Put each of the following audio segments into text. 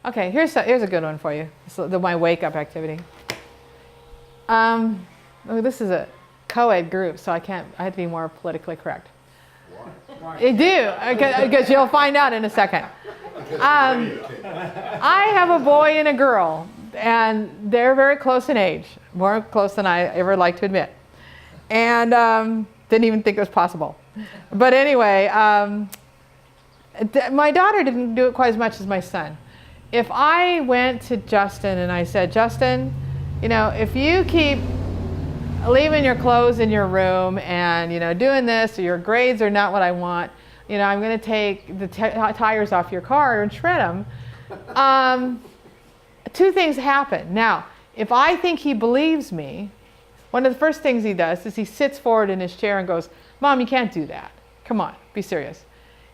Okay, here's a good one for you. My wake-up activity. This is a co-ed group, so I have to be more politically correct. Why? I do, because you'll find out in a second. I have a boy and a girl, and they're very close in age, more close than I ever like to admit. And didn't even think it was possible. But anyway, my daughter didn't do it quite as much as my son. If I went to Justin and I said, Justin, if you keep leaving your clothes in your room and, doing this, or your grades are not what I want, I'm going to take the tires off your car and shred them. Two things happen. Now, if I think he believes me, one of the first things he does is he sits forward in his chair and goes, Mom, you can't do that. Come on, be serious.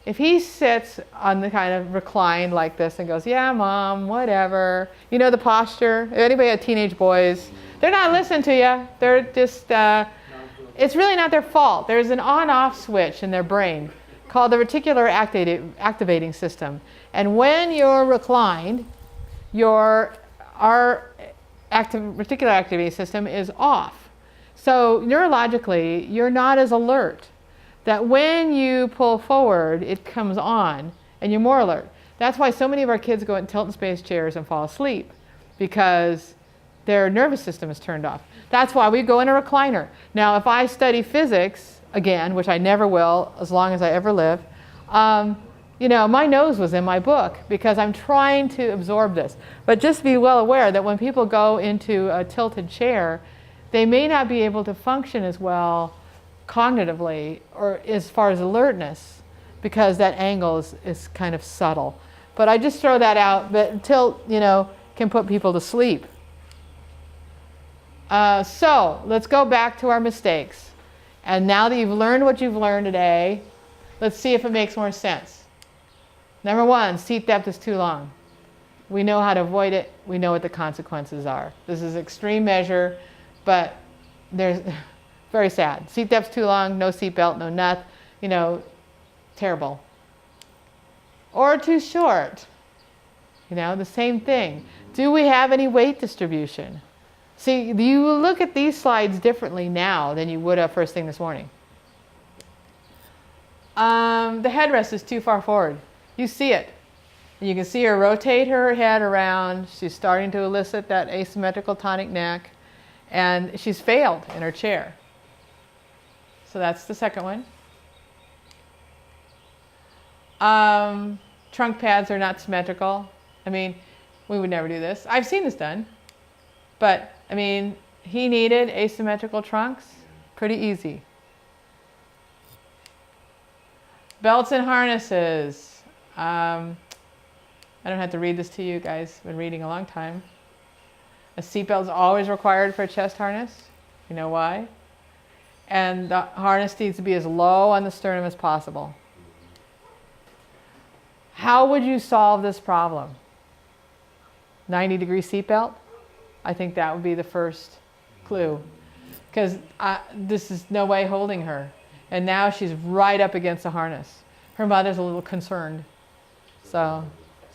If he sits on the kind of recline like this and goes, yeah, Mom, whatever. The posture. Anybody had teenage boys? They're not listening to you. They're just, it's really not their fault. There's an on-off switch in their brain called the reticular activating system. And when you're reclined, reticular activating system is off. So neurologically, you're not as alert. That when you pull forward, it comes on, and you're more alert. That's why so many of our kids go in tilt and space chairs and fall asleep, because their nervous system is turned off. That's why we go in a recliner. Now, if I study physics, again, which I never will as long as I ever live, my nose was in my book, because I'm trying to absorb this. But just be well aware that when people go into a tilted chair, they may not be able to function as well cognitively or as far as alertness, because that angle is kind of subtle. But I just throw that out, but tilt, can put people to sleep. So let's go back to our mistakes. And now that you've learned what you've learned today, let's see if it makes more sense. Number one, seat depth is too long. We know how to avoid it. We know what the consequences are. This is an extreme measure, but there's very sad. Seat depth's too long, no seat belt, no nut, terrible. Or too short, the same thing. Do we have any weight distribution? See, you look at these slides differently now than you would have first thing this morning. The headrest is too far forward. You see it. You can see her rotate her head around. She's starting to elicit that asymmetrical tonic neck. And she's failed in her chair. So that's the second one. Trunk pads are not symmetrical. We would never do this. I've seen this done. But, he needed asymmetrical trunks. Pretty easy. Belts and harnesses. I don't have to read this to you guys. I've been reading a long time. A seatbelt is always required for a chest harness. You know why? And the harness needs to be as low on the sternum as possible. How would you solve this problem? 90-degree seatbelt? I think that would be the first clue. Because this is no way holding her. And now she's right up against the harness. Her mother's a little concerned. So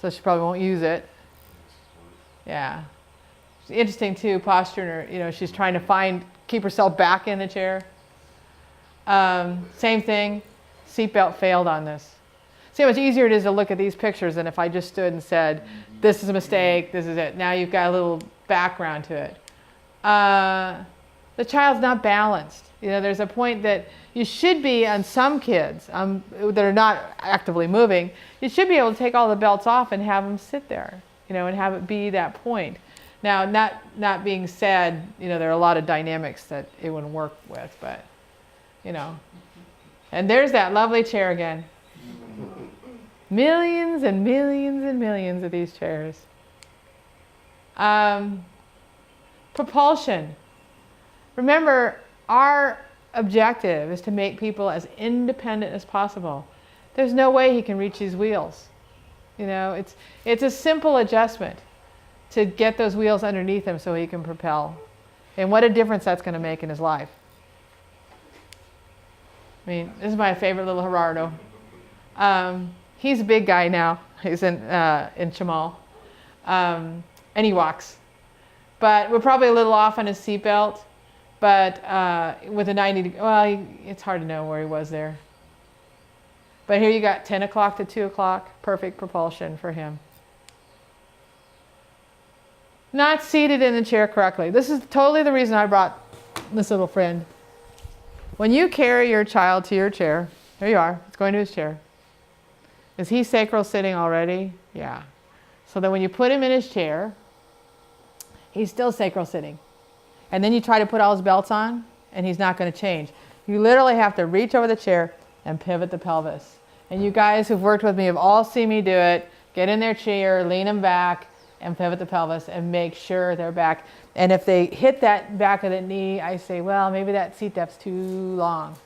she probably won't use it. Yeah. Interesting too, posture, she's trying to keep herself back in the chair. Same thing, seatbelt failed on this. See how much easier it is to look at these pictures than if I just stood and said, this is a mistake, this is it. Now you've got a little background to it. The child's not balanced. There's a point that you should be, on some kids that are not actively moving, you should be able to take all the belts off and have them sit there, and have it be that point. Now, not being said, there are a lot of dynamics that it wouldn't work with, but, And there's that lovely chair again. Millions and millions and millions of these chairs. Propulsion. Remember, our objective is to make people as independent as possible. There's no way he can reach these wheels. It's a simple adjustment to get those wheels underneath him so he can propel. And what a difference that's going to make in his life. This is my favorite little Gerardo. He's a big guy now. He's in Chamal. And he walks. But we're probably a little off on his seatbelt. But with a 90, well, it's hard to know where he was there. But here you got 10 o'clock to 2 o'clock, perfect propulsion for him. Not seated in the chair correctly. This is totally the reason I brought this little friend. When you carry your child to your chair, there you are, it's going to his chair. Is he sacral sitting already? Yeah. So then when you put him in his chair, he's still sacral sitting. And then you try to put all his belts on, and he's not going to change. You literally have to reach over the chair and pivot the pelvis. And you guys who've worked with me have all seen me do it. Get in their chair, lean them back, and pivot the pelvis, and make sure they're back. And if they hit that back of the knee, I say, well, maybe that seat depth's too long,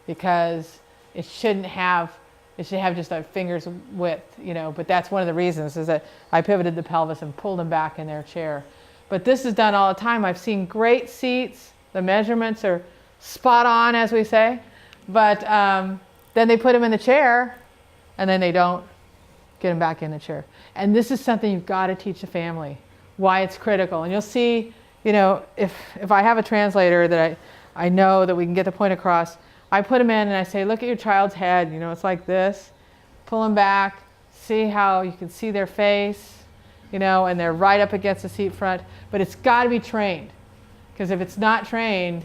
because it should have just a finger's width, you know. But that's one of the reasons, is that I pivoted the pelvis and pulled them back in their chair. But this is done all the time. I've seen great seats. The measurements are spot on, as we say. But then they put them in the chair, and then they don't get them back in the chair. And this is something you've got to teach the family, why it's critical. And you'll see, you know, if I have a translator that I know that we can get the point across, I put them in and I say, look at your child's head. You know, it's like this. Pull them back. See how you can see their face, you know, and they're right up against the seat front. But it's got to be trained, because if it's not trained,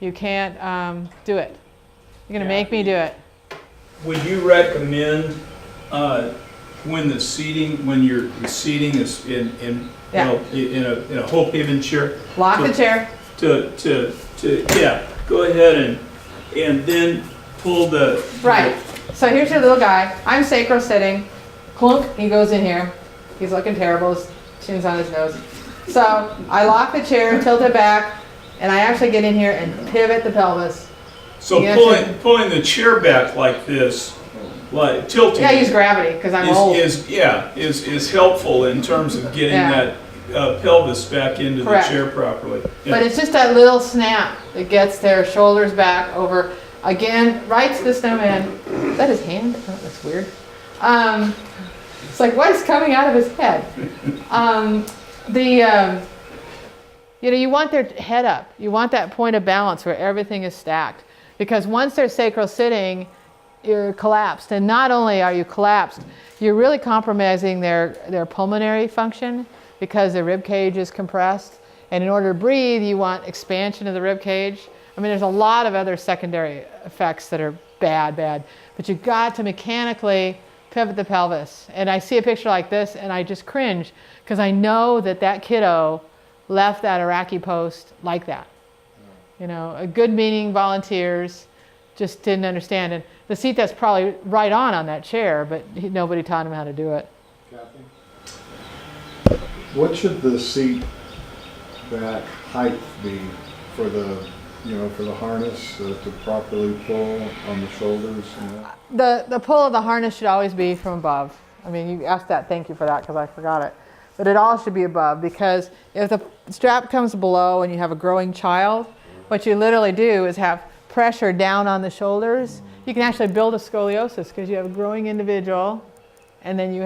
you can't do it. You're going to make me do it. Would you recommend when the seating is in a whole pivot chair? Lock the chair. Yeah, go ahead and then pull the right. So here's your little guy. I'm sacral sitting. Clunk. He goes in here. He's looking terrible. His chin's on his nose. So I lock the chair, tilt it back, and I actually get in here and pivot the pelvis. So pulling the chair back like this, like tilting. Yeah, I use gravity because I'm old. Is helpful in terms of getting that pelvis back into the chair properly. Yeah. But it's just that little snap that gets their shoulders back over. Again, right to the snowman. Is that his hand? Oh, that's weird. It's like, what is coming out of his head? You know, you want their head up. You want that point of balance where everything is stacked. Because once they're sacral sitting, you're collapsed. And not only are you collapsed, you're really compromising their pulmonary function, because the rib cage is compressed. And in order to breathe, you want expansion of the rib cage. I mean, there's a lot of other secondary effects that are bad. But you've got to mechanically pivot the pelvis. And I see a picture like this, and I just cringe, because I know that kiddo left that Iraqi post like that. You know, a good meaning volunteers just didn't understand. And the seat that's probably right on that chair, but nobody taught him how to do it. Kathy? What should the seat back height be for the harness to properly pull on the shoulders? You know? The pull of the harness should always be from above. I mean, you asked that, thank you for that, because I forgot it. But it all should be above, because if the strap comes below and you have a growing child, what you literally do is have pressure down on the shoulders. You can actually build a scoliosis, because you have a growing individual, and then you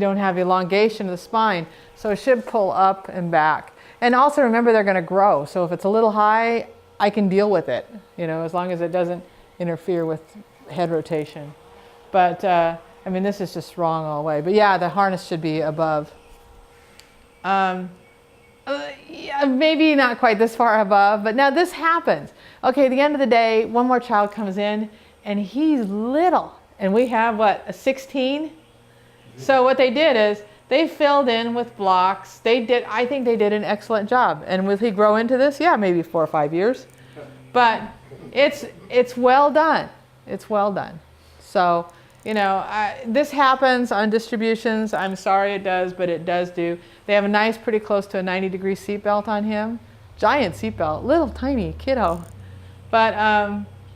don't have elongation of the spine. So it should pull up and back. And also remember, they're going to grow. So if it's a little high, I can deal with it, you know, as long as it doesn't interfere with head rotation. But I mean, this is just wrong all the way. But yeah, the harness should be above. Yeah, maybe not quite this far above, but now this happens. Okay, at the end of the day, one more child comes in, and he's little, and we have a 16? So what they did is they filled in with blocks. I think they did an excellent job. And will he grow into this? Yeah, maybe 4 or 5 years. But it's well done. It's well done. So, you know, this happens on distributions. I'm sorry it does, but it does do. They have a nice, pretty close to a 90-degree seatbelt on him. Giant seatbelt, little tiny kiddo. But,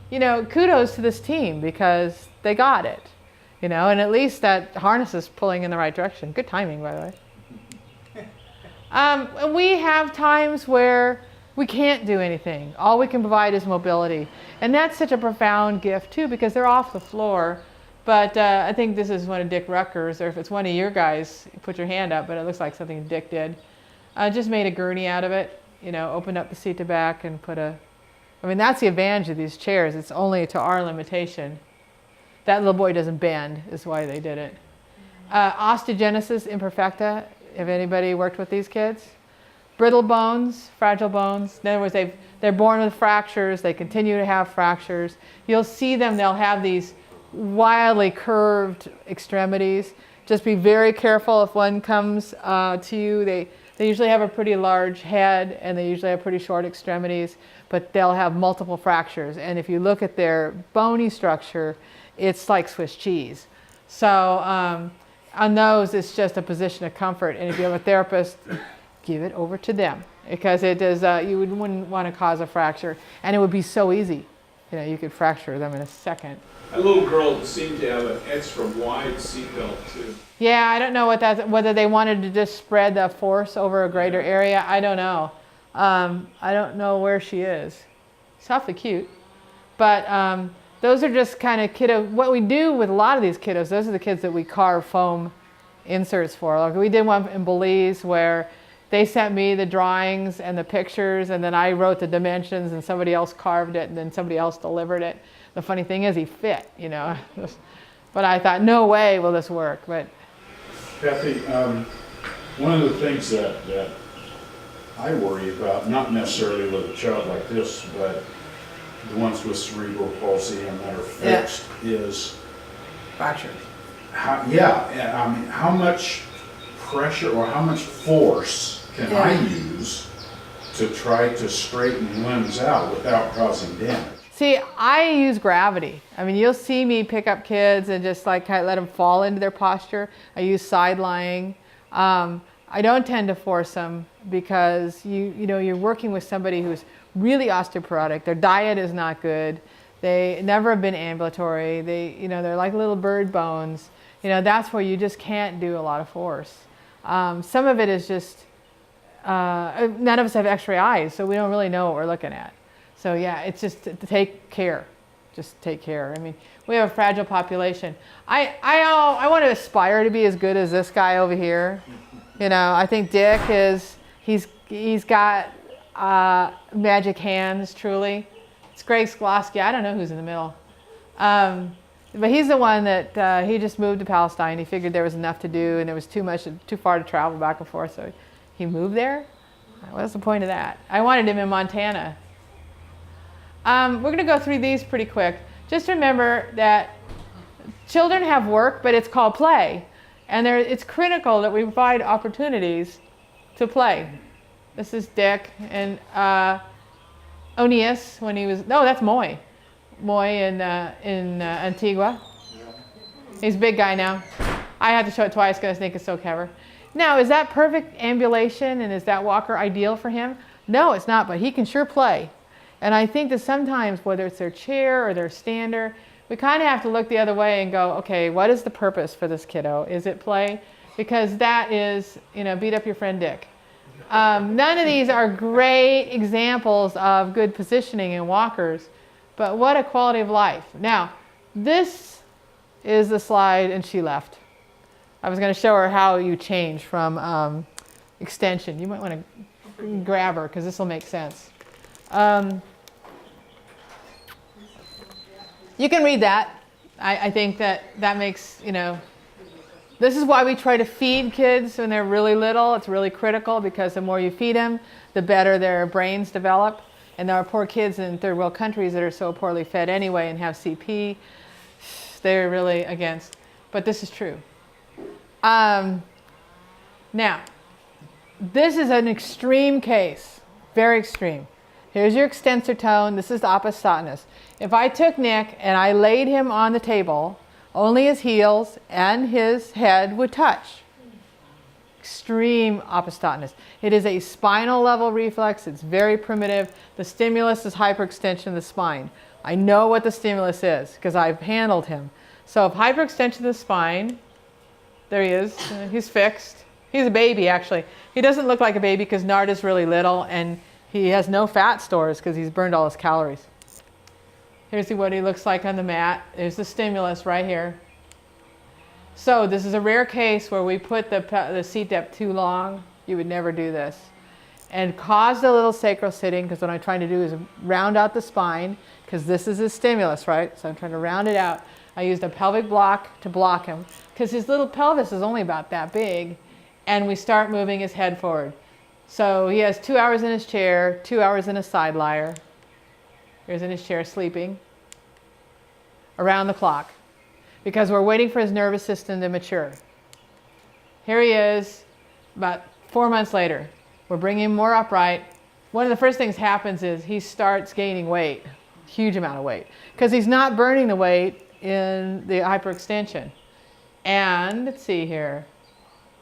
you know, kudos to this team, because they got it. You know, and at least that harness is pulling in the right direction. Good timing, by the way. We have times where we can't do anything. All we can provide is mobility. And that's such a profound gift, too, because they're off the floor. But I think this is one of Dick Rucker's, or if it's one of your guys, put your hand up, but it looks like something Dick did. Just made a gurney out of it, you know, opened up the seat to back and put a, I mean, that's the advantage of these chairs. It's only to our limitation. That little boy doesn't bend, is why they did it. Osteogenesis imperfecta, if anybody worked with these kids. Brittle bones, fragile bones. In other words, they're born with fractures. They continue to have fractures. You'll see them, they'll have these wildly curved extremities. Just be very careful if one comes to you. They usually have a pretty large head and they usually have pretty short extremities, but they'll have multiple fractures. And if you look at their bony structure, it's like Swiss cheese. So on those, it's just a position of comfort. And if you have a therapist, give it over to them, because it is, you wouldn't want to cause a fracture. And it would be so easy. You know, you could fracture them in a second. A little girl seemed to have an extra wide seatbelt too. Yeah, I don't know what that's, whether they wanted to just spread the force over a greater area. I don't know. I don't know where she is. It's awfully cute. But those are just kind of kiddo. What we do with a lot of these kiddos, those are the kids that we carve foam inserts for. Like we did one in Belize where they sent me the drawings and the pictures, and then I wrote the dimensions, and somebody else carved it, and then somebody else delivered it. The funny thing is, he fit, you know. But I thought, no way will this work. But Kathy, one of the things that I worry about, not necessarily with a child like this, but the ones with cerebral palsy and that are fixed, is fractures. I mean, how much pressure or how much force can I use to try to straighten limbs out without causing damage? See, I use gravity. I mean, you'll see me pick up kids and just like kind of let them fall into their posture. I use side lying. I don't tend to force them because you know, you're working with somebody who's really osteoporotic. Their diet is not good. They never have been ambulatory. They're like little bird bones. You know, that's where you just can't do a lot of force. Some of it is just, none of us have x-ray eyes, so we don't really know what we're looking at. So yeah, it's just to take care. Just take care. I mean, we have a fragile population. I want to aspire to be as good as this guy over here. You know, I think Dick is, he's got magic hands, truly. It's Greg Sklosky. I don't know who's in the middle. But he's the one that he just moved to Palestine. He figured there was enough to do and there was too far to travel back and forth, so he moved there. What's the point of that? I wanted him in Montana. We're going to go through these pretty quick. Just remember that children have work, but it's called play. And it's critical that we provide opportunities to play. This is Dick and Onias when he was, no, that's Moy. Moy in Antigua. He's a big guy now. I had to show it twice because I think it's so clever. Now, is that perfect ambulation and is that walker ideal for him? No, it's not, but he can sure play. And I think that sometimes, whether it's their chair or their stander, we kind of have to look the other way and go, okay, what is the purpose for this kiddo? Is it play? Because that is, you know, beat up your friend Dick. None of these are great examples of good positioning in walkers, but what a quality of life. Now, this is the slide, and she left. I was going to show her how you change from extension. You might want to grab her because this will make sense. You can read that. I think that makes, you know, this is why we try to feed kids when they're really little. It's really critical because the more you feed them, the better their brains develop. And there are poor kids in third world countries that are so poorly fed anyway and have CP. They're really against. But this is true. Now, this is an extreme case. Very extreme. Here's your extensor tone. This is the opisthotonus. If I took Nick and I laid him on the table, only his heels and his head would touch. Extreme opisthotonus. It is a spinal level reflex. It's very primitive. The stimulus is hyperextension of the spine. I know what the stimulus is because I've handled him. So if hyperextension of the spine, there he is. He's fixed. He's a baby, actually. He doesn't look like a baby because Nard is really little and he has no fat stores because he's burned all his calories. Here's what he looks like on the mat. There's the stimulus right here. So this is a rare case where we put the seat depth too long. You would never do this. And caused a little sacral sitting, because what I'm trying to do is round out the spine, because this is a stimulus, right? So I'm trying to round it out. I used a pelvic block to block him, because his little pelvis is only about that big, and we start moving his head forward. So he has 2 hours in his chair, 2 hours in a side lier. Here's in his chair sleeping, around the clock, because we're waiting for his nervous system to mature. Here he is, about 4 months later. We're bringing him more upright. One of the first things happens is he starts gaining weight, huge amount of weight, because he's not burning the weight in the hyperextension. And let's see here.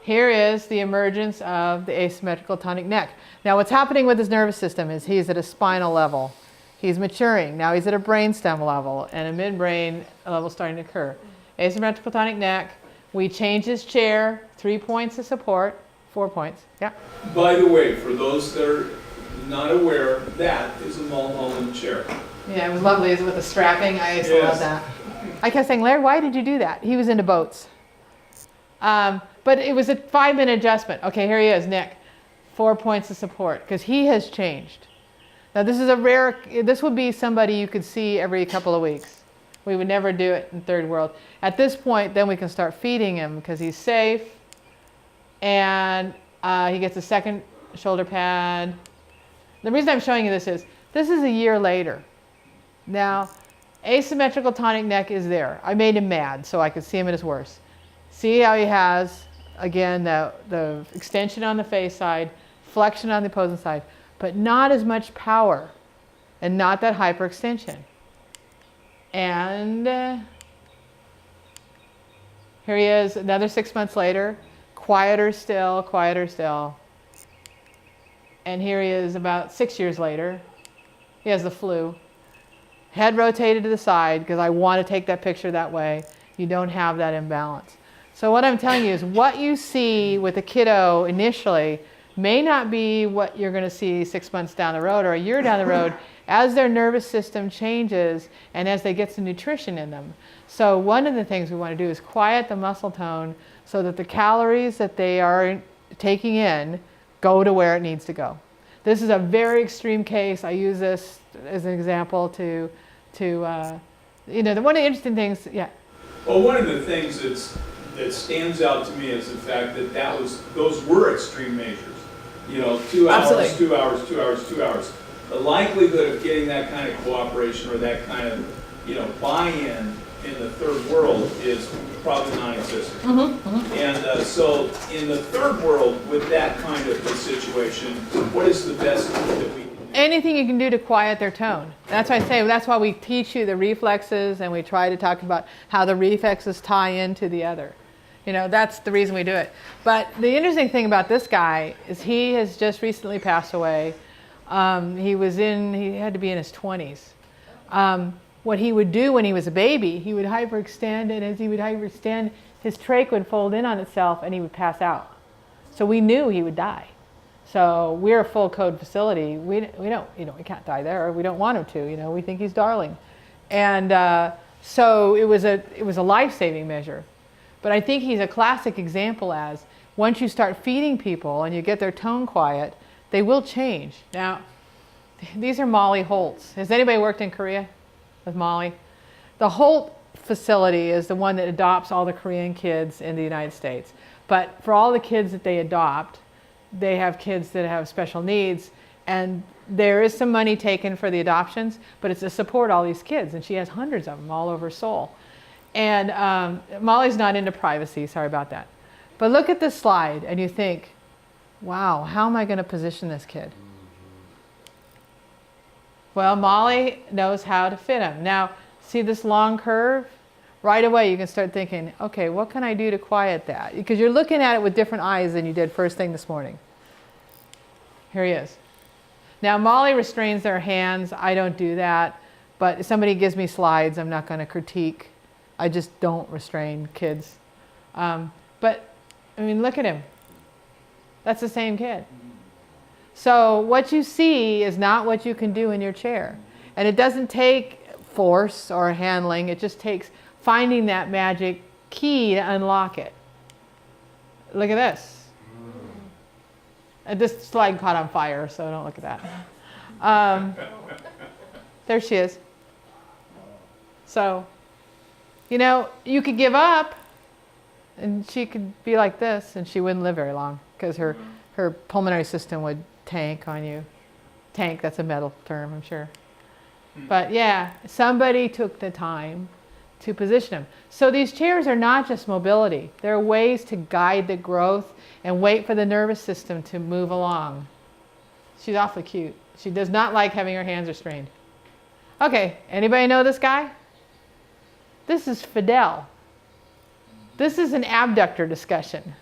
Here is the emergence of the asymmetrical tonic neck. Now what's happening with his nervous system is he's at a spinal level. He's maturing. Now he's at a brainstem level, and a midbrain level starting to occur. Asymmetrical tonic neck. We change his chair, 3 points of support, 4 points. Yeah. By the way, for those that are not aware, that is a Mulholland chair. Yeah, it was lovely. Is it with the strapping? I used to love that. I kept saying, Larry, why did you do that? He was into boats. But it was a 5-minute adjustment. Okay, here he is, Nick. 4 points of support, because he has changed. Now this is a rare, this would be somebody you could see every couple of weeks. We would never do it in third world. At this point, then we can start feeding him, because he's safe, and he gets a second shoulder pad. The reason I'm showing you this is a year later. Now, asymmetrical tonic neck is there. I made him mad so I could see him at his worst. See how he has, again, the extension on the face side, flexion on the opposing side, but not as much power and not that hyperextension. And here he is another 6 months later, quieter still, quieter still. And here he is about 6 years later. He has the flu. Head rotated to the side, because I want to take that picture that way. You don't have that imbalance. So what I'm telling you is what you see with a kiddo initially may not be what you're going to see 6 months down the road or a year down the road as their nervous system changes and as they get some nutrition in them. So one of the things we want to do is quiet the muscle tone so that the calories that they are taking in go to where it needs to go. This is a very extreme case. I use this as an example to one of the interesting things, yeah. Well, one of the things that stands out to me is the fact that those were extreme measures. 2 hours, Absolutely. 2 hours, 2 hours, 2 hours. The likelihood of getting that kind of cooperation or that kind of, buy-in in the third world is probably non-existent. And so in the third world, with that kind of a situation, what is the best that we can do? Anything you can do to quiet their tone. That's why I say, that's why we teach you the reflexes, and we try to talk about how the reflexes tie into the other. That's the reason we do it. But the interesting thing about this guy is he has just recently passed away. He had to be in his 20s. What he would do when he was a baby, he would hyperextend, and as he would hyperextend, his trach would fold in on itself and he would pass out. So we knew he would die. So we're a full code facility. We don't, we can't die there. We don't want him to, we think he's darling. And so it was a life-saving measure. But I think he's a classic example as once you start feeding people and you get their tone quiet, they will change. Now, these are Molly Holt's. Has anybody worked in Korea with Molly? The Holt facility is the one that adopts all the Korean kids in the United States. But for all the kids that they adopt, they have kids that have special needs, and there is some money taken for the adoptions, but it's to support all these kids, and she has hundreds of them all over Seoul. And Molly's not into privacy, sorry about that. But look at this slide and you think, wow, how am I going to position this kid? Well, Molly knows how to fit him. Now, see this long curve? Right away you can start thinking, okay, what can I do to quiet that? Because you're looking at it with different eyes than you did first thing this morning. Here he is. Now, Molly restrains their hands. I don't do that. But if somebody gives me slides, I'm not going to critique. I just don't restrain kids. But, I mean, look at him. That's the same kid. So what you see is not what you can do in your chair. And it doesn't take force or handling. It just takes finding that magic key to unlock it. Look at this. This slide caught on fire, so don't look at that. There she is. So, you know, you could give up, and she could be like this, and she wouldn't live very long because her pulmonary system would tank on you. Tank, that's a medical term, I'm sure. But yeah, somebody took the time to position them. So these chairs are not just mobility. They're ways to guide the growth and wait for the nervous system to move along. She's awfully cute. She does not like having her hands restrained. Okay, anybody know this guy? This is Fidel. This is an abductor discussion.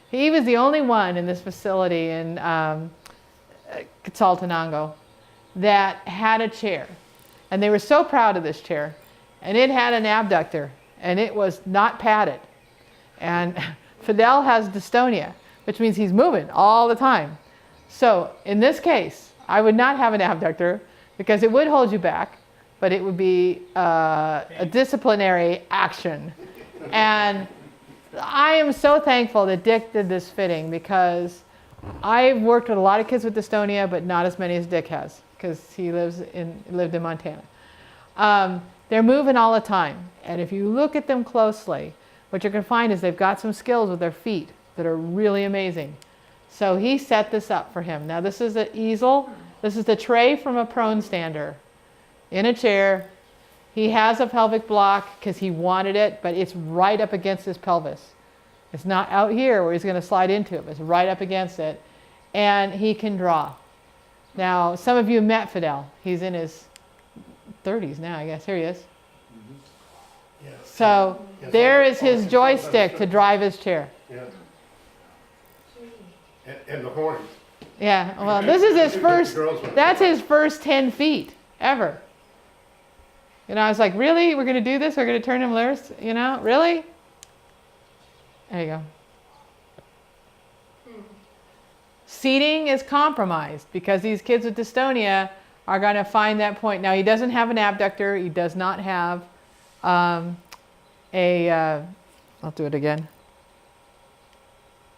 He was the only one in this facility in Quetzaltenango that had a chair. And they were so proud of this chair. And it had an abductor, and it was not padded. And Fidel has dystonia, which means he's moving all the time. So in this case, I would not have an abductor because it would hold you back, but it would be a disciplinary action. And I am so thankful that Dick did this fitting because I've worked with a lot of kids with dystonia, but not as many as Dick has because he lived in Montana. They're moving all the time. And if you look at them closely, what you're going to find is they've got some skills with their feet that are really amazing. So he set this up for him. Now this is an easel. This is the tray from a prone stander in a chair. He has a pelvic block because he wanted it, but it's right up against his pelvis. It's not out here where he's going to slide into it. It's right up against it. And he can draw. Now, some of you met Fidel. He's in his 30s now, I guess. Here he is. Yeah. So there is his joystick to drive his chair. Yeah. And the horns. Yeah, well, this is his first, that's his first 10 feet ever. You know, I was like, really? We're going to do this? We're going to turn him loose? You know, really? There you go. Seating is compromised because these kids with dystonia are going to find that point. Now, he doesn't have an abductor. He does not have I'll do it again.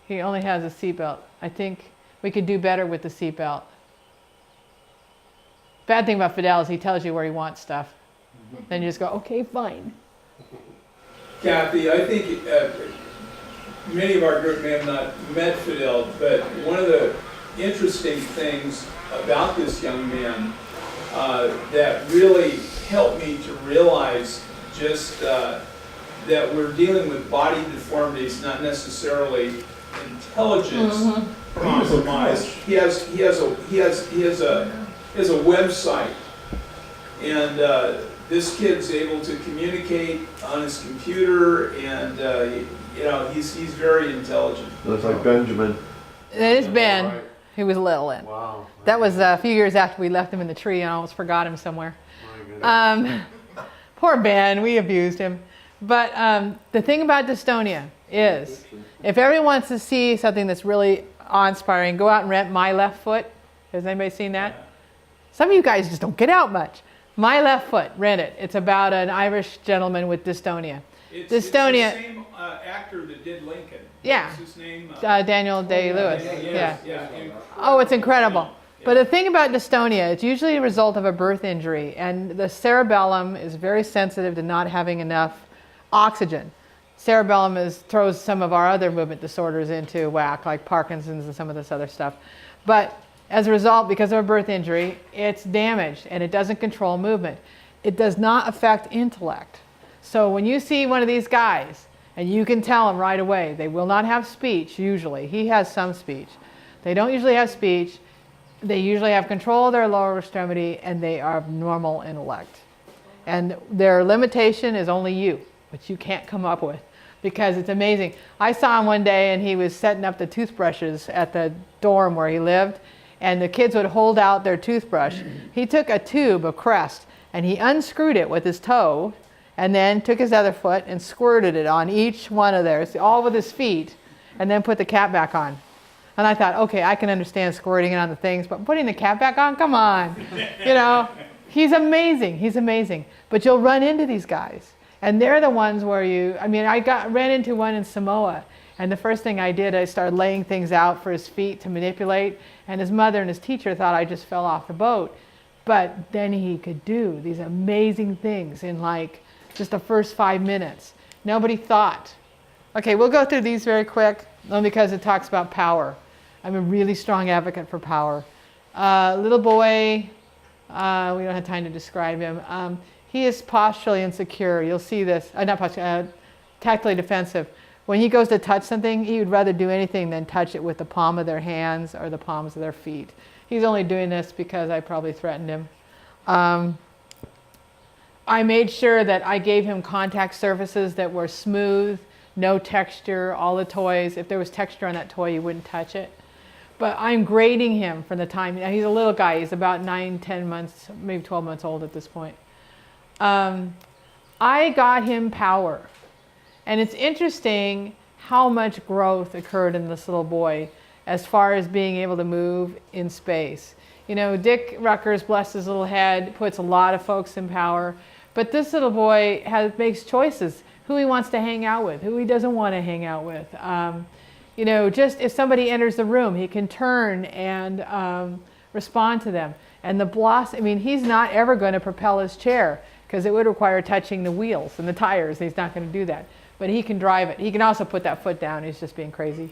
He only has a seatbelt. I think we could do better with the seatbelt. Bad thing about Fidel is he tells you where he wants stuff. Then you just go, okay, fine. Kathy, I think many of our group may have not met Fidel, but one of the interesting things about this young man that really helped me to realize just that we're dealing with body deformities, not necessarily intelligence compromise. He has a website, and this kid's able to communicate on his computer, and you know, he's very intelligent. Looks like Benjamin. It is Ben. Right. He was little then. Wow. That was a few years after we left him in the tree and I almost forgot him somewhere. My goodness. Poor Ben, we abused him. But the thing about dystonia is, if everyone wants to see something that's really awe-inspiring, go out and rent My Left Foot. Has anybody seen that? Some of you guys just don't get out much. My Left Foot, rent it. It's about an Irish gentleman with dystonia. It's Dystonia. the same actor that did Lincoln. Yeah. What's his name? Daniel Day-Lewis. Yeah. Oh, it's incredible. But the thing about dystonia, it's usually a result of a birth injury, and the cerebellum is very sensitive to not having enough oxygen. Cerebellum throws some of our other movement disorders into whack, like Parkinson's and some of this other stuff. But as a result, because of a birth injury, it's damaged and it doesn't control movement. It does not affect intellect. So when you see one of these guys, and you can tell them right away, they will not have speech usually. He has some speech. They don't usually have speech. They usually have control of their lower extremity, and they are normal intellect. And their limitation is only you, which you can't come up with, because it's amazing. I saw him one day, and he was setting up the toothbrushes at the dorm where he lived, and the kids would hold out their toothbrush. He took a tube of Crest, and he unscrewed it with his toe, and then took his other foot and squirted it on each one of theirs, all with his feet, and then put the cap back on. And I thought, okay, I can understand squirting it on the things, but putting the cap back on, come on. You know, he's amazing. He's amazing. But you'll run into these guys, And they're the ones where I ran into one in Samoa, and the first thing I did, I started laying things out for his feet to manipulate, and his mother and his teacher thought I just fell off the boat. But then he could do these amazing things in like just the first 5 minutes. Nobody thought. Okay, we'll go through these very quick, only because it talks about power. I'm a really strong advocate for power. Little boy, we don't have time to describe him. He is posturally insecure. You'll see this, not posturally, tactically defensive. When he goes to touch something, he would rather do anything than touch it with the palm of their hands or the palms of their feet. He's only doing this because I probably threatened him. I made sure that I gave him contact surfaces that were smooth, no texture, all the toys. If there was texture on that toy, you wouldn't touch it. But I'm grading him from the time, he's a little guy, he's about 9, 10 months, maybe 12 months old at this point. I got him power. And it's interesting how much growth occurred in this little boy as far as being able to move in space. You know, Dick Ruckers, bless his little head, puts a lot of folks in power. But this little boy makes choices, who he wants to hang out with, who he doesn't want to hang out with. You know, just if somebody enters the room, he can turn and respond to them. And the blossom, he's not ever going to propel his chair because it would require touching the wheels and the tires. He's not going to do that. But he can drive it. He can also put that foot down. He's just being crazy.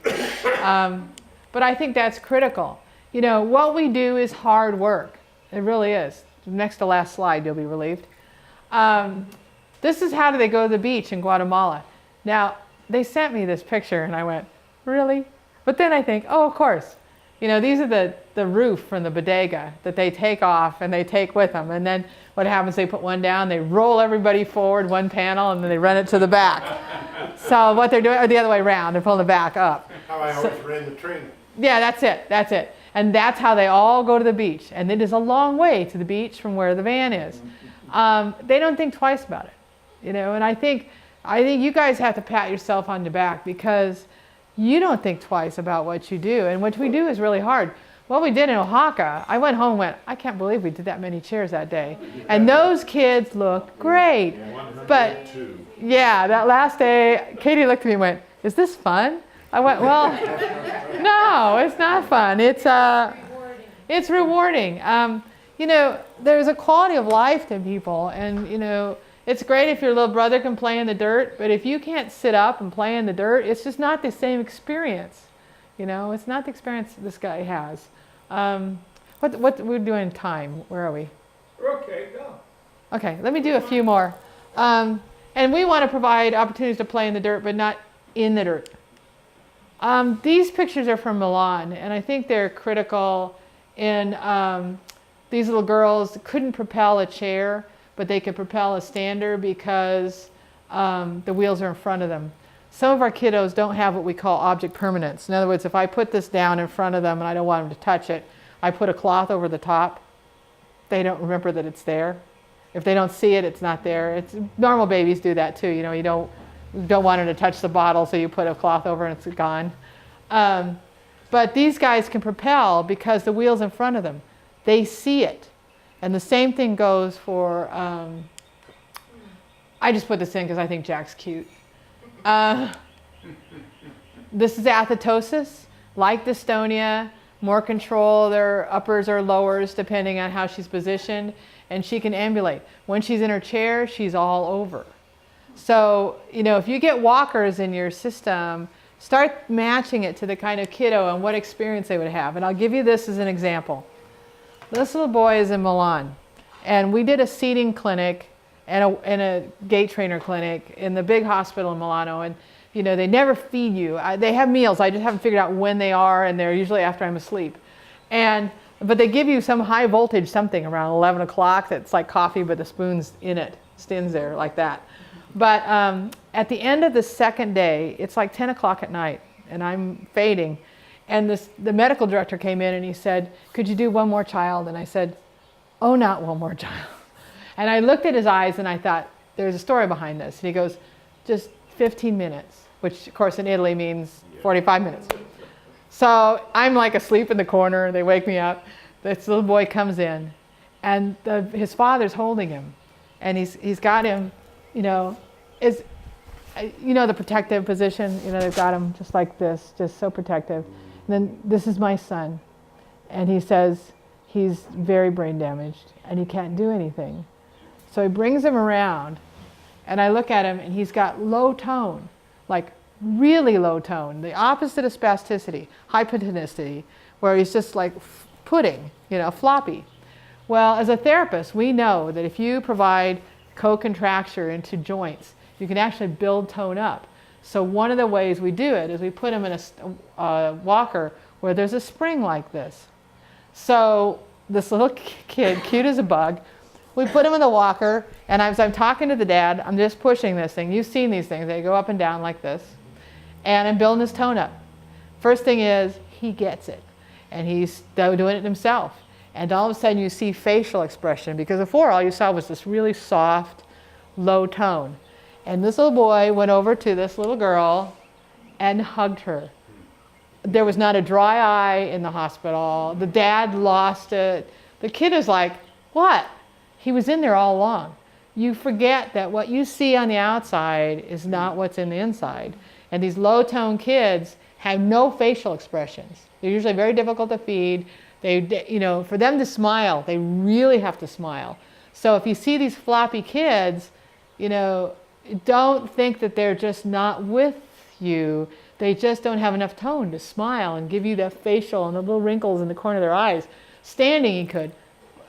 But I think that's critical. You know, what we do is hard work. It really is. Next to last slide, you'll be relieved. This is how do they go to the beach in Guatemala. Now, they sent me this picture and I went, really? But then I think, oh, of course. You know, these are the roof from the bodega that they take off and they take with them. And then what happens, they put one down, they roll everybody forward one panel, and then they run it to the back. So what they're doing, or the other way around, they're pulling the back up. How I always ran the train. Yeah, that's it. And that's how they all go to the beach. And it is a long way to the beach from where the van is. They don't think twice about it, you know. And I think you guys have to pat yourself on the back because you don't think twice about what you do. And what we do is really hard. What we did in Oaxaca, I went home and went, I can't believe we did that many chairs that day. And those kids looked great. But yeah, that last day, Katie looked at me and went, is this fun? I went, well, no, it's not fun. It's rewarding. You know, there's a quality of life to people. And, you know, it's great if your little brother can play in the dirt, but if you can't sit up and play in the dirt, it's just not the same experience. You know, it's not the experience this guy has. What we're doing time? Where are we? We're okay, go. Okay, let me do a few more. And we want to provide opportunities to play in the dirt, but not in the dirt. These pictures are from Milan, and I think they're critical in these little girls couldn't propel a chair, but they could propel a stander because the wheels are in front of them. Some of our kiddos don't have what we call object permanence. In other words, if I put this down in front of them and I don't want them to touch it, I put a cloth over the top. They don't remember that it's there. If they don't see it, it's not there. Normal babies do that too. You know, you don't want them to touch the bottle, so you put a cloth over and it's gone. But these guys can propel because the wheel's in front of them. They see it. And the same thing goes for, I just put this in because I think Jack's cute. This is athetosis, like dystonia, more control, their uppers or lowers depending on how she's positioned, and she can ambulate. When she's in her chair, she's all over. So, you know, if you get walkers in your system, start matching it to the kind of kiddo and what experience they would have. And I'll give you this as an example. This little boy is in Milan, and we did a seating clinic and a gait trainer clinic in the big hospital in Milano, and you know, they never feed you. They have meals, I just haven't figured out when they are, and they're usually after I'm asleep. But they give you some high voltage something around 11 o'clock that's like coffee, but the spoon's in it, stands there like that. But at the end of the second day, it's like 10 o'clock at night, and I'm fading. And the medical director came in and he said, could you do one more child? And I said, oh, not one more child. And I looked at his eyes and I thought, there's a story behind this. And he goes, just 15 minutes, which of course in Italy means 45 minutes. So I'm like asleep in the corner. They wake me up. This little boy comes in and his father's holding him. And he's got him, you know, is, you know, the protective position. You know, they've got him just like this, just so protective. And then this is my son, and he says he's very brain damaged and he can't do anything. So he brings him around, and I look at him, and he's got low tone, like really low tone, the opposite of spasticity, hypotonicity, where he's just like pudding, you know, floppy. Well, as a therapist, we know that if you provide co-contracture into joints, you can actually build tone up. So one of the ways we do it is we put him in a walker where there's a spring like this. So this little kid, cute as a bug, we put him in the walker, and as I'm talking to the dad, I'm just pushing this thing. You've seen these things. They go up and down like this. And I'm building his tone up. First thing is, he gets it. And he's doing it himself. And all of a sudden you see facial expression, because before all you saw was this really soft, low tone. And this little boy went over to this little girl and hugged her. There was not a dry eye in the hospital. The dad lost it. The kid is like, what? He was in there all along. You forget that what you see on the outside is not what's in the inside. And these low-tone kids have no facial expressions. They're usually very difficult to feed. They, you know, for them to smile, they really have to smile. So if you see these floppy kids, you know, don't think that they're just not with you. They just don't have enough tone to smile and give you that facial and the little wrinkles in the corner of their eyes. Standing, he could.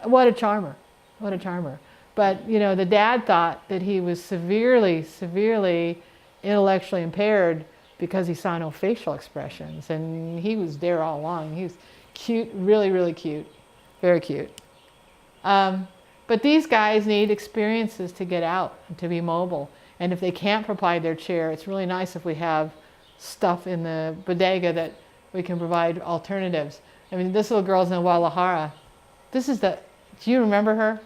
What a charmer. What a charmer. But, you know, the dad thought that he was severely, severely intellectually impaired because he saw no facial expressions. And he was there all along. He was cute, really, really cute. Very cute. But these guys need experiences to get out and to be mobile. And if they can't provide their chair, it's really nice if we have stuff in the bodega that we can provide alternatives. I mean, this little girl's in Guadalajara. This is the, do you remember her?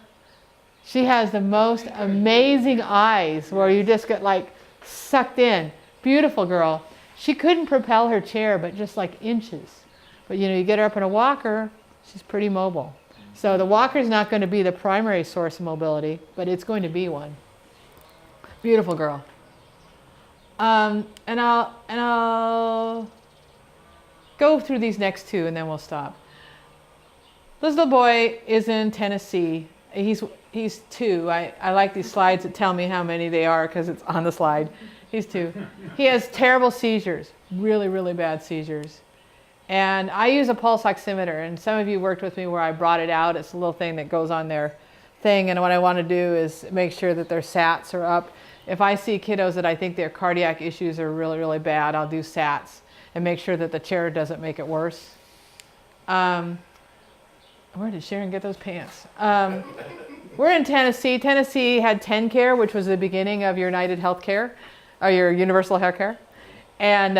She has the most amazing eyes where you just get like sucked in. Beautiful girl. She couldn't propel her chair, but just like inches. But you know, you get her up in a walker, she's pretty mobile. So the walker is not going to be the primary source of mobility, but it's going to be one. Beautiful girl. And I'll go through these next two, and then we'll stop. This little boy is in Tennessee. He's 2. I like these slides that tell me how many they are because it's on the slide. He's 2. He has terrible seizures, really, really bad seizures. And I use a pulse oximeter, and some of you worked with me where I brought it out. It's a little thing that goes on their thing, and what I want to do is make sure that their SATs are up. If I see kiddos that I think their cardiac issues are really, really bad, I'll do SATs and make sure that the chair doesn't make it worse. Where did Sharon get those pants? We're in Tennessee. Tennessee had TennCare, which was the beginning of United Healthcare, or your Universal Healthcare. And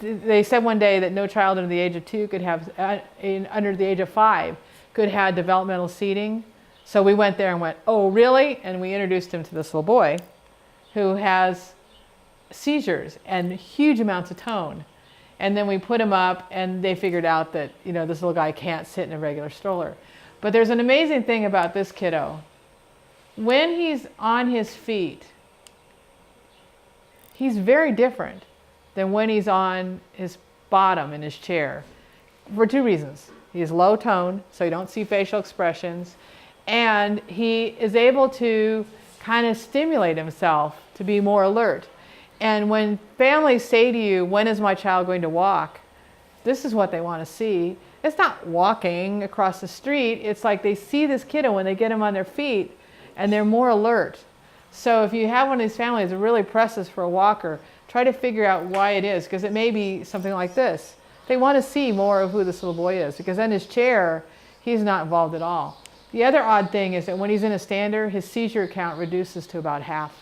they said one day that no child under the age of 2 could have, under the age of 5, could have developmental seating. So we went there and went, oh, really? And we introduced him to this little boy who has seizures and huge amounts of tone. And then we put him up, and they figured out that, you know, this little guy can't sit in a regular stroller. But there's an amazing thing about this kiddo. When he's on his feet, he's very different than when he's on his bottom in his chair, for 2 reasons. He's low tone, so you don't see facial expressions, and he is able to kind of stimulate himself to be more alert. And when families say to you, when is my child going to walk? This is what they want to see. It's not walking across the street. It's like they see this kiddo when they get him on their feet, and they're more alert. So if you have one of these families that really presses for a walker, try to figure out why it is, because it may be something like this. They want to see more of who this little boy is, because in his chair, he's not involved at all. The other odd thing is that when he's in a stander, his seizure count reduces to about half.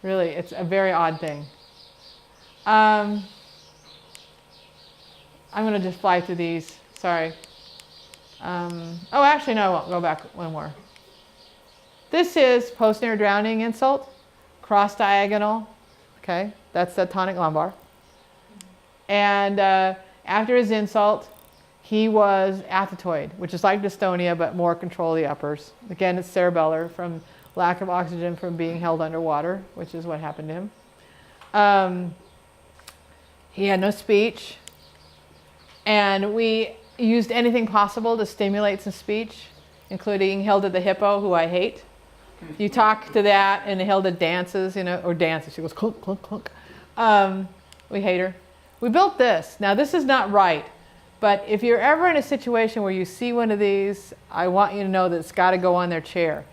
Really, it's a very odd thing. I'm going to just fly through these. Sorry. Oh, actually, no, I won't. Go back one more. This is posterior drowning insult, cross diagonal. Okay, that's the tonic lumbar. And after his insult, he was athetoid, which is like dystonia, but more control of the uppers. Again, it's cerebellar from lack of oxygen from being held underwater, which is what happened to him. He had no speech, and we used anything possible to stimulate some speech, including Hilda the hippo, who I hate. You talk to that, and Hilda dances, or dances. She goes clunk, clunk, clunk. We hate her. We built this. Now, this is not right, but if you're ever in a situation where you see one of these, I want you to know that it's got to go on their chair.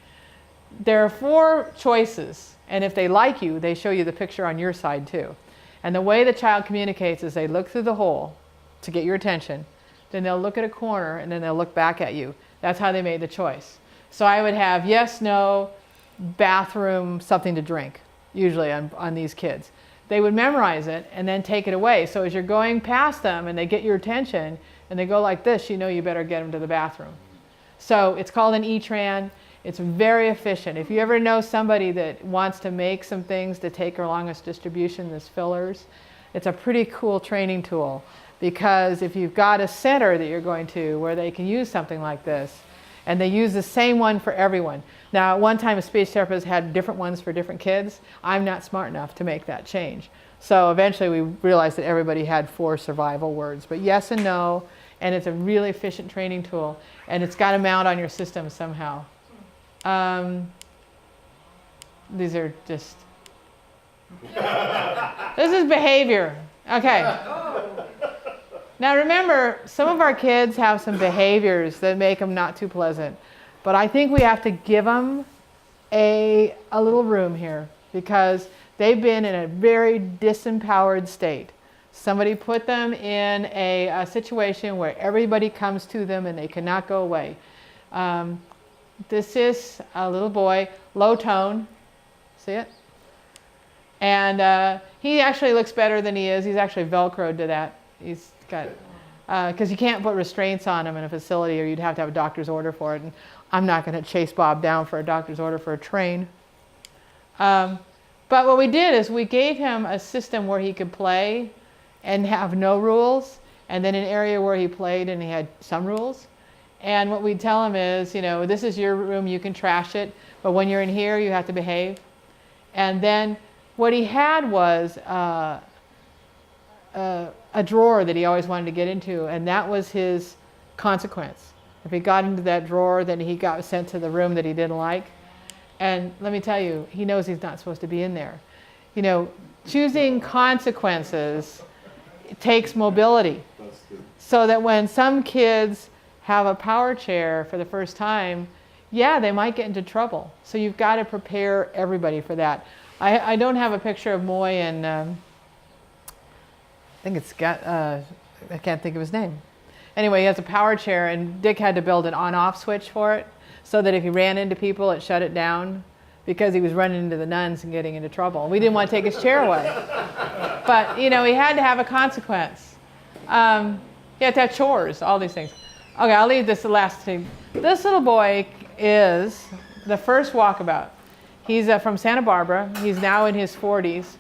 There are 4 choices, and if they like you, they show you the picture on your side too. And the way the child communicates is they look through the hole to get your attention, then they'll look at a corner, and then they'll look back at you. That's how they made the choice. So I would have yes, no, bathroom, something to drink, usually on these kids. They would memorize it and then take it away. So as you're going past them and they get your attention and they go like this, you know you better get them to the bathroom. So it's called an E-Tran. It's very efficient. If you ever know somebody that wants to make some things to take her longest distribution, this fillers, it's a pretty cool training tool, because if you've got a center that you're going to where they can use something like this, and they use the same one for everyone. Now, at one time, a speech therapist had different ones for different kids. I'm not smart enough to make that change. So eventually we realized that everybody had 4 survival words, but yes and no, and it's a really efficient training tool, and it's got to mount on your system somehow. These are just, this is behavior. Okay. Now remember, some of our kids have some behaviors that make them not too pleasant, but I think we have to give them a little room here, because they've been in a very disempowered state. Somebody put them in a situation where everybody comes to them and they cannot go away. This is a little boy, low tone, see it? And he actually looks better than he is. He's actually Velcroed to that. He's got, because you can't put restraints on him in a facility, or you'd have to have a doctor's order for it. And I'm not going to chase Bob down for a doctor's order for a train. But what we did is we gave him a system where he could play and have no rules, and then an area where he played and he had some rules. And what we'd tell him is, this is your room, you can trash it, but when you're in here, you have to behave. And then what he had was a drawer that he always wanted to get into, and that was his consequence. If he got into that drawer, then he got sent to the room that he didn't like. And let me tell you, he knows he's not supposed to be in there. Choosing consequences takes mobility. So that when some kids have a power chair for the first time, yeah, they might get into trouble. So you've got to prepare everybody for that. I don't have a picture of Moy, and I think it's got, I can't think of his name. Anyway, he has a power chair, and Dick had to build an on-off switch for it, so that if he ran into people, it shut it down, because he was running into the nuns and getting into trouble. We didn't want to take his chair away. But, he had to have a consequence. He had to have chores, all these things. Okay, I'll leave this the last thing. This little boy is the first walkabout. He's from Santa Barbara. He's now in his 40s.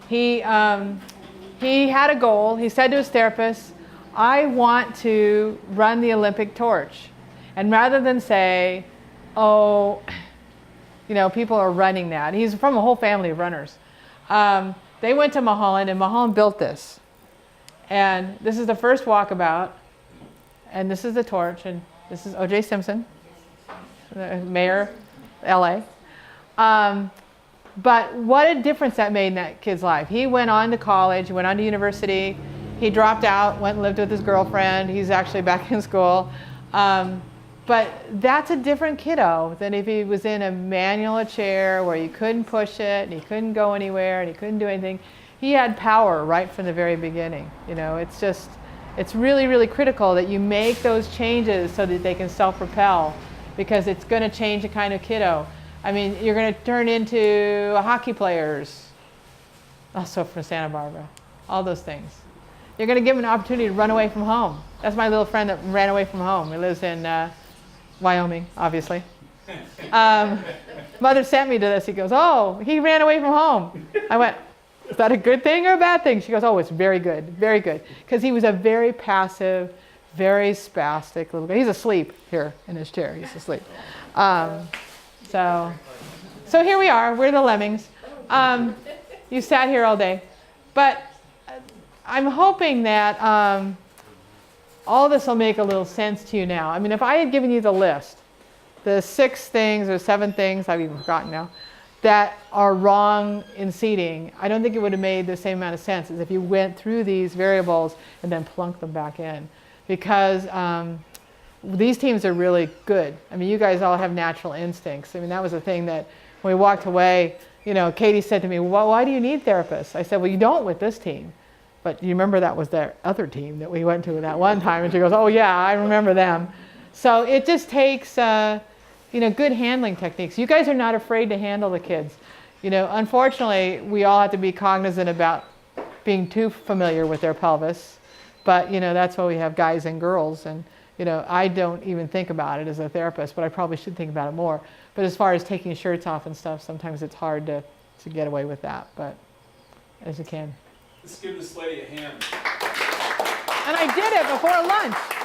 He had a goal. He said to his therapist, I want to run the Olympic torch. And rather than say, oh, people are running that. He's from a whole family of runners. They went to Mulholland, and Mulholland built this. And this is the first walkabout. And this is the torch. And this is O.J. Simpson, the mayor of LA. But what a difference that made in that kid's life. He went on to college, went on to university. He dropped out, went and lived with his girlfriend. He's actually back in school. But that's a different kiddo than if he was in a manual chair where you couldn't push it, and he couldn't go anywhere, and he couldn't do anything. He had power right from the very beginning. It's really, really critical that you make those changes so that they can self-propel, because it's going to change the kind of kiddo. I mean, you're going to turn into hockey players, also from Santa Barbara, all those things. You're going to give them an opportunity to run away from home. That's my little friend that ran away from home. He lives in Wyoming, obviously. Mother sent me to this. He goes, oh, he ran away from home. I went, is that a good thing or a bad thing? She goes, oh, it's very good, very good. Because he was a very passive, very spastic little guy. He's asleep here in his chair. He's asleep. So So here we are. We're the lemmings. You sat here all day. But I'm hoping that all this will make a little sense to you now. I mean, if I had given you the list, the 6 things or 7 things, I've even forgotten now, that are wrong in seating, I don't think it would have made the same amount of sense as if you went through these variables and then plunked them back in. Because these teams are really good. I mean, you guys all have natural instincts. I mean, that was the thing that when we walked away, you know, Katie said to me, well, why do you need therapists? I said, well, you don't with this team. But you remember that was their other team that we went to that one time. And she goes, oh, yeah, I remember them. So it just takes, you know, good handling techniques. You guys are not afraid to handle the kids. You know, unfortunately, we all have to be cognizant about being too familiar with their pelvis. But, you know, that's why we have guys and girls. And, you know, I don't even think about it as a therapist, but I probably should think about it more. But as far as taking shirts off and stuff, sometimes it's hard to get away with that, but as you can. Let's give this lady a hand. And I did it before lunch.